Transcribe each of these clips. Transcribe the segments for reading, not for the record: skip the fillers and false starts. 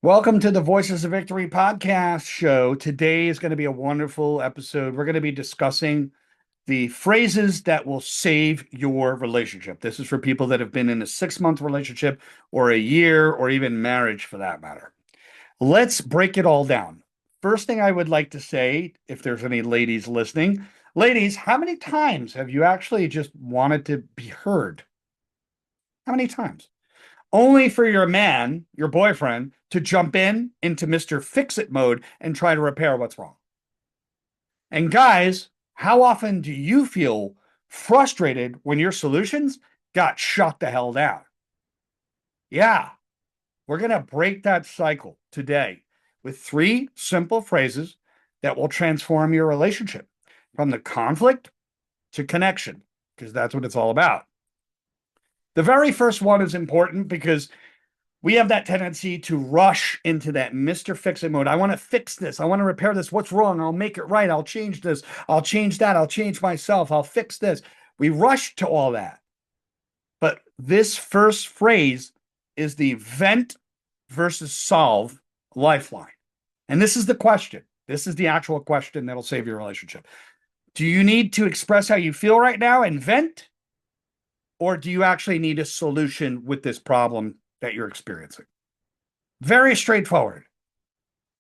Welcome to the Voices of Victory podcast show. Today is going to be a wonderful episode. We're going to be discussing the phrases that will save your relationship. This is for people that have been in a 6-month relationship or a year or even marriage for that matter. Let's break it all down. First thing I would like to say, if there's any ladies listening, ladies, how many times have you actually just wanted to be heard? How many times? Only for your man, your boyfriend, to jump into Mr. Fix-It mode and try to repair what's wrong. And guys, how often do you feel frustrated when your solutions got shut the hell down? Yeah, we're going to break that cycle today with 3 simple phrases that will transform your relationship from the conflict to connection, because that's what it's all about. The very first one is important because we have that tendency to rush into that Mr. Fix-It mode. I want to fix this. I want to repair this. What's wrong? I'll make it right. I'll change this. I'll change that. I'll change myself. I'll fix this. We rush to all that. But this first phrase is the vent versus solve lifeline. And this is the question. This is the actual question that'll save your relationship. Do you need to express how you feel right now and vent? Or do you actually need a solution with this problem that you're experiencing? Very straightforward.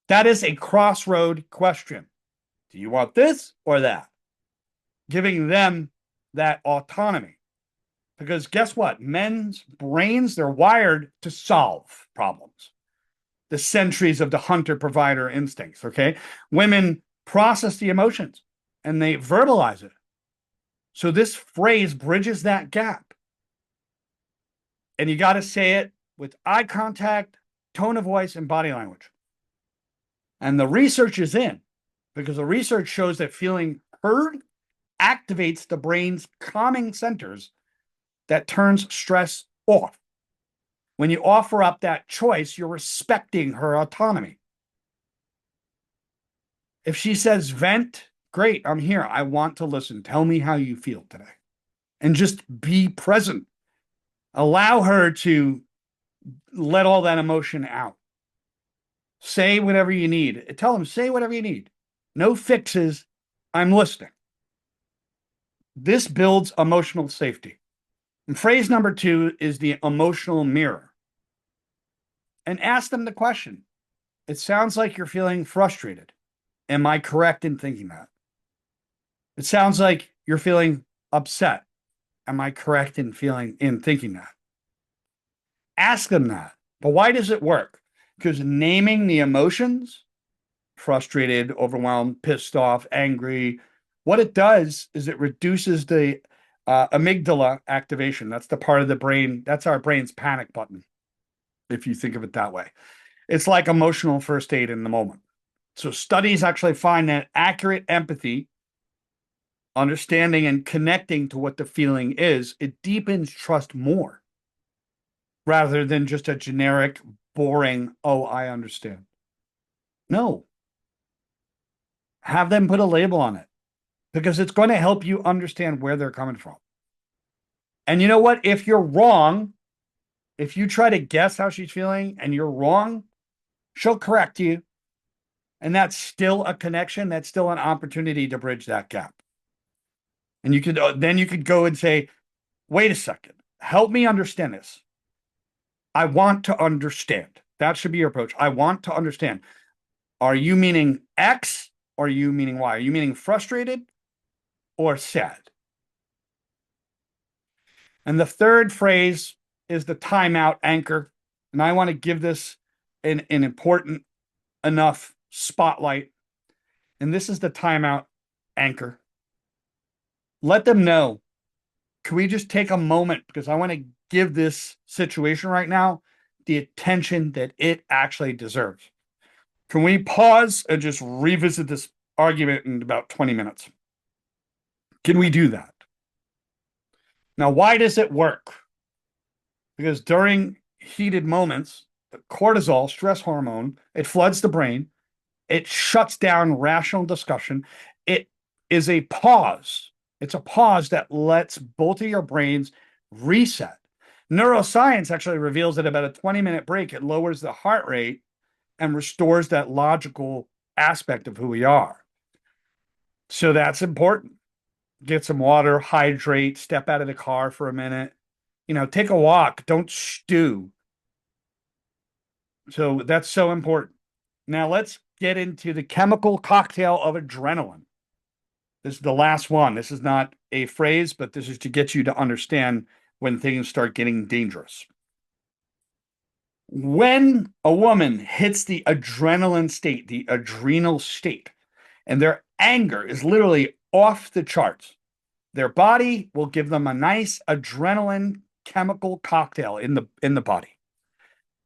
That is a crossroad question. Do you want this or that? Giving them that autonomy. Because guess what? Men's brains, they're wired to solve problems. The centuries of the hunter-provider instincts, okay? Women process the emotions and they verbalize it. So this phrase bridges that gap. And you got to say it with eye contact, tone of voice, and body language. And the research is in, because the research shows that feeling heard activates the brain's calming centers that turns stress off. When you offer up that choice, you're respecting her autonomy. If she says vent, great, I'm here. I want to listen. Tell me how you feel today. And just be present. Allow her to let all that emotion out. Say whatever you need. Tell them, say whatever you need. No fixes. I'm listening. This builds emotional safety. And phrase number 2 is the emotional mirror. And ask them the question. It sounds like you're feeling frustrated. Am I correct in thinking that? It sounds like you're feeling upset. Am I correct in thinking that? Ask them that. But why does it work? Because naming the emotions, frustrated, overwhelmed, pissed off, angry, what it does is it reduces the amygdala activation. That's the part of the brain, that's our brain's panic button, if you think of it that way. It's like emotional first aid in the moment. So studies actually find that accurate empathy, understanding and connecting to what the feeling is, it deepens trust more rather than just a generic, boring, oh, I understand. No. Have them put a label on it because it's going to help you understand where they're coming from. And you know what? If you're wrong, if you try to guess how she's feeling and you're wrong, she'll correct you. And that's still a connection. That's still an opportunity to bridge that gap. And you could then you could go and say, wait a second, help me understand this. I want to understand. That should be your approach. I want to understand. Are you meaning X or are you meaning Y? Are you meaning frustrated or sad? And the third phrase is the timeout anchor. And I want to give this an important enough spotlight. And this is the timeout anchor. Let them know. Can we just take a moment? Because I want to give this situation right now the attention that it actually deserves. Can we pause and just revisit this argument in about 20 minutes? Can we do that? Now, why does it work? Because during heated moments, the cortisol, stress hormone, it floods the brain. It shuts down rational discussion. It is a pause. It's a pause that lets both of your brains reset. Neuroscience actually reveals that about a 20-minute break, it lowers the heart rate and restores that logical aspect of who we are. So that's important. Get some water, hydrate, step out of the car for a minute, take a walk, don't stew. So that's so important. Now let's get into the chemical cocktail of adrenaline. This is the last one. This is not a phrase, but this is to get you to understand when things start getting dangerous. When a woman hits the adrenaline state, the adrenal state, and their anger is literally off the charts, their body will give them a nice adrenaline chemical cocktail in the body.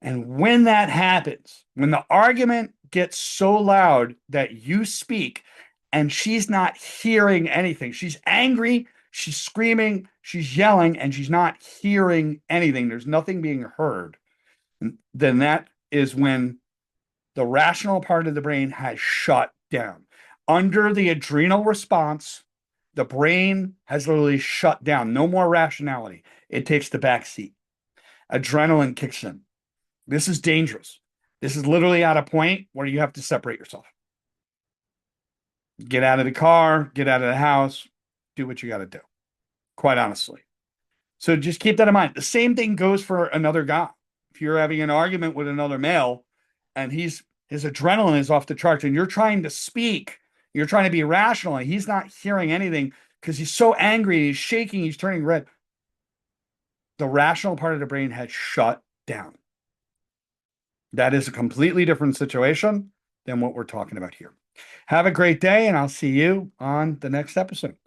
And when that happens, when the argument gets so loud that you speak and she's not hearing anything, she's angry, she's screaming, she's yelling, and she's not hearing anything, there's nothing being heard, then that is when the rational part of the brain has shut down. Under the adrenal response, the brain has literally shut down. No more rationality. It takes the back seat. Adrenaline kicks in. This is dangerous. This is literally at a point where you have to separate yourself. Get out of the car, get out of the house, do what you got to do, quite honestly. So just keep that in mind. The same thing goes for another guy. If you're having an argument with another male and his adrenaline is off the charts and you're trying to speak, you're trying to be rational, and he's not hearing anything because he's so angry, he's shaking, he's turning red. The rational part of the brain has shut down. That is a completely different situation than what we're talking about here. Have a great day, and I'll see you on the next episode.